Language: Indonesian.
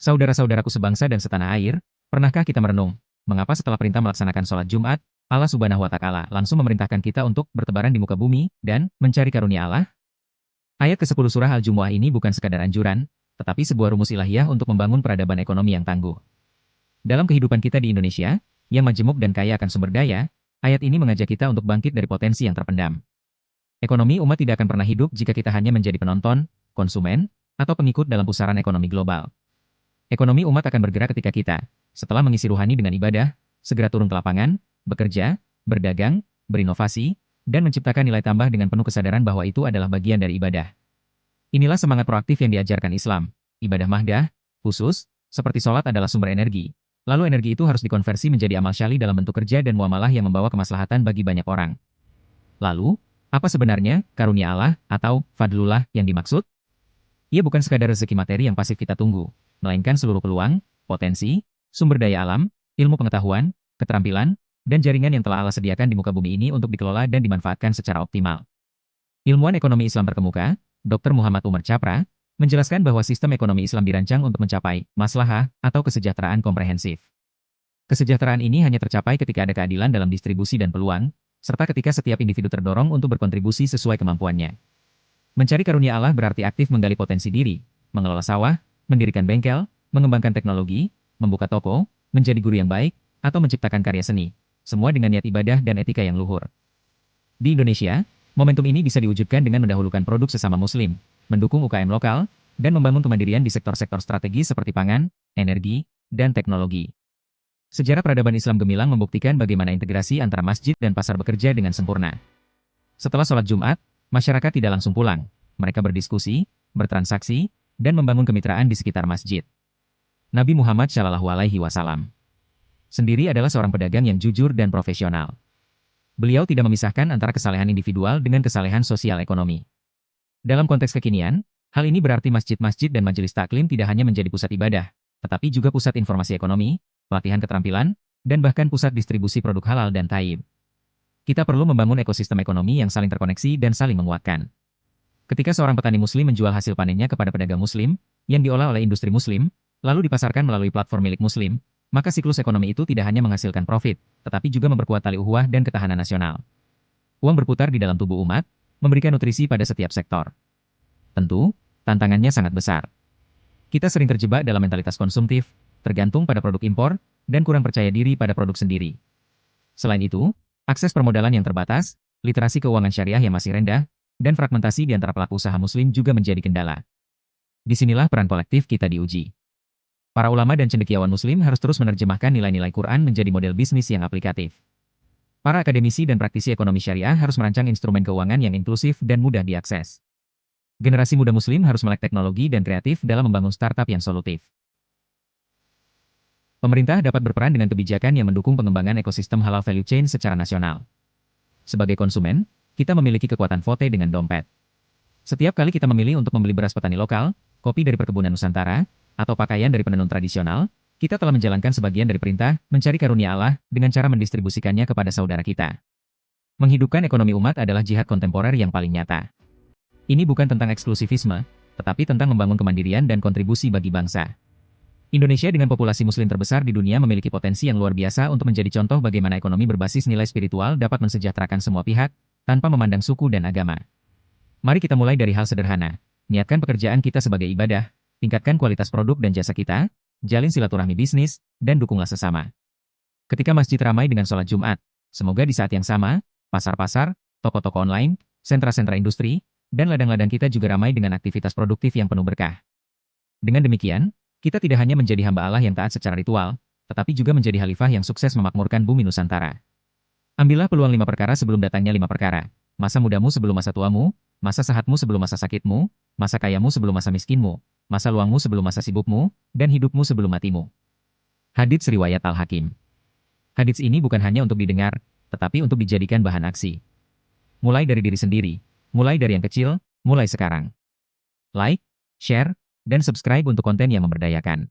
Saudara-saudaraku sebangsa dan setanah air, pernahkah kita merenung, mengapa setelah perintah melaksanakan sholat Jumat, Allah Subhanahu wa Ta'ala langsung memerintahkan kita untuk bertebaran di muka bumi dan mencari karunia Allah? Ayat ke-10 surah Al-Jumu'ah ini bukan sekadar anjuran, tetapi sebuah rumus ilahiyah untuk membangun peradaban ekonomi yang tangguh. Dalam kehidupan kita di Indonesia, yang majemuk dan kaya akan sumber daya, ayat ini mengajak kita untuk bangkit dari potensi yang terpendam. Ekonomi umat tidak akan pernah hidup jika kita hanya menjadi penonton, konsumen, atau pengikut dalam pusaran ekonomi global. Ekonomi umat akan bergerak ketika kita, setelah mengisi ruhani dengan ibadah, segera turun ke lapangan, bekerja, berdagang, berinovasi, dan menciptakan nilai tambah dengan penuh kesadaran bahwa itu adalah bagian dari ibadah. Inilah semangat proaktif yang diajarkan Islam. Ibadah mahdah, khusus, seperti sholat adalah sumber energi. Lalu energi itu harus dikonversi menjadi amal syali dalam bentuk kerja dan muamalah yang membawa kemaslahatan bagi banyak orang. Lalu, apa sebenarnya karunia Allah atau fadlullah yang dimaksud? Ia bukan sekadar rezeki materi yang pasif kita tunggu, melainkan seluruh peluang, potensi, sumber daya alam, ilmu pengetahuan, keterampilan, dan jaringan yang telah Allah sediakan di muka bumi ini untuk dikelola dan dimanfaatkan secara optimal. Ilmuwan ekonomi Islam terkemuka, Dr. Muhammad Umar Chapra, menjelaskan bahwa sistem ekonomi Islam dirancang untuk mencapai maslahah atau kesejahteraan komprehensif. Kesejahteraan ini hanya tercapai ketika ada keadilan dalam distribusi dan peluang, serta ketika setiap individu terdorong untuk berkontribusi sesuai kemampuannya. Mencari karunia Allah berarti aktif menggali potensi diri, mengelola sawah, mendirikan bengkel, mengembangkan teknologi, membuka toko, menjadi guru yang baik, atau menciptakan karya seni, semua dengan niat ibadah dan etika yang luhur. Di Indonesia, momentum ini bisa diwujudkan dengan mendahulukan produk sesama muslim, mendukung UKM lokal, dan membangun kemandirian di sektor-sektor strategis seperti pangan, energi, dan teknologi. Sejarah peradaban Islam gemilang membuktikan bagaimana integrasi antara masjid dan pasar bekerja dengan sempurna. Setelah sholat Jumat, masyarakat tidak langsung pulang. Mereka berdiskusi, bertransaksi, dan membangun kemitraan di sekitar masjid. Nabi Muhammad SAW sendiri adalah seorang pedagang yang jujur dan profesional. Beliau tidak memisahkan antara kesalehan individual dengan kesalehan sosial ekonomi. Dalam konteks kekinian, hal ini berarti masjid-masjid dan majelis taklim tidak hanya menjadi pusat ibadah, tetapi juga pusat informasi ekonomi, pelatihan keterampilan, dan bahkan pusat distribusi produk halal dan thayyib. Kita perlu membangun ekosistem ekonomi yang saling terkoneksi dan saling menguatkan. Ketika seorang petani muslim menjual hasil panennya kepada pedagang muslim, yang diolah oleh industri muslim, lalu dipasarkan melalui platform milik muslim, maka siklus ekonomi itu tidak hanya menghasilkan profit, tetapi juga memperkuat tali ukhuwah dan ketahanan nasional. Uang berputar di dalam tubuh umat, memberikan nutrisi pada setiap sektor. Tentu, tantangannya sangat besar. Kita sering terjebak dalam mentalitas konsumtif, tergantung pada produk impor, dan kurang percaya diri pada produk sendiri. Selain itu, akses permodalan yang terbatas, literasi keuangan syariah yang masih rendah, dan fragmentasi di antara pelaku usaha muslim juga menjadi kendala. Disinilah peran kolektif kita diuji. Para ulama dan cendekiawan muslim harus terus menerjemahkan nilai-nilai Quran menjadi model bisnis yang aplikatif. Para akademisi dan praktisi ekonomi syariah harus merancang instrumen keuangan yang inklusif dan mudah diakses. Generasi muda muslim harus melek teknologi dan kreatif dalam membangun startup yang solutif. Pemerintah dapat berperan dengan kebijakan yang mendukung pengembangan ekosistem halal value chain secara nasional. Sebagai konsumen, kita memiliki kekuatan vote dengan dompet. Setiap kali kita memilih untuk membeli beras petani lokal, kopi dari perkebunan Nusantara, atau pakaian dari penenun tradisional, kita telah menjalankan sebagian dari perintah mencari karunia Allah dengan cara mendistribusikannya kepada saudara kita. Menghidupkan ekonomi umat adalah jihad kontemporer yang paling nyata. Ini bukan tentang eksklusivisme, tetapi tentang membangun kemandirian dan kontribusi bagi bangsa. Indonesia dengan populasi muslim terbesar di dunia memiliki potensi yang luar biasa untuk menjadi contoh bagaimana ekonomi berbasis nilai spiritual dapat mensejahterakan semua pihak, tanpa memandang suku dan agama. Mari kita mulai dari hal sederhana. Niatkan pekerjaan kita sebagai ibadah, tingkatkan kualitas produk dan jasa kita, jalin silaturahmi bisnis, dan dukunglah sesama. Ketika masjid ramai dengan sholat Jumat, semoga di saat yang sama, pasar-pasar, toko-toko online, sentra-sentra industri, dan ladang-ladang kita juga ramai dengan aktivitas produktif yang penuh berkah. Dengan demikian, kita tidak hanya menjadi hamba Allah yang taat secara ritual, tetapi juga menjadi khalifah yang sukses memakmurkan bumi Nusantara. Ambillah peluang 5 perkara sebelum datangnya 5 perkara. Masa mudamu sebelum masa tuamu, masa sehatmu sebelum masa sakitmu, masa kayamu sebelum masa miskinmu, masa luangmu sebelum masa sibukmu, dan hidupmu sebelum matimu. Hadits riwayat Al-Hakim. Hadits ini bukan hanya untuk didengar, tetapi untuk dijadikan bahan aksi. Mulai dari diri sendiri, mulai dari yang kecil, mulai sekarang. Like, share, dan subscribe untuk konten yang memberdayakan.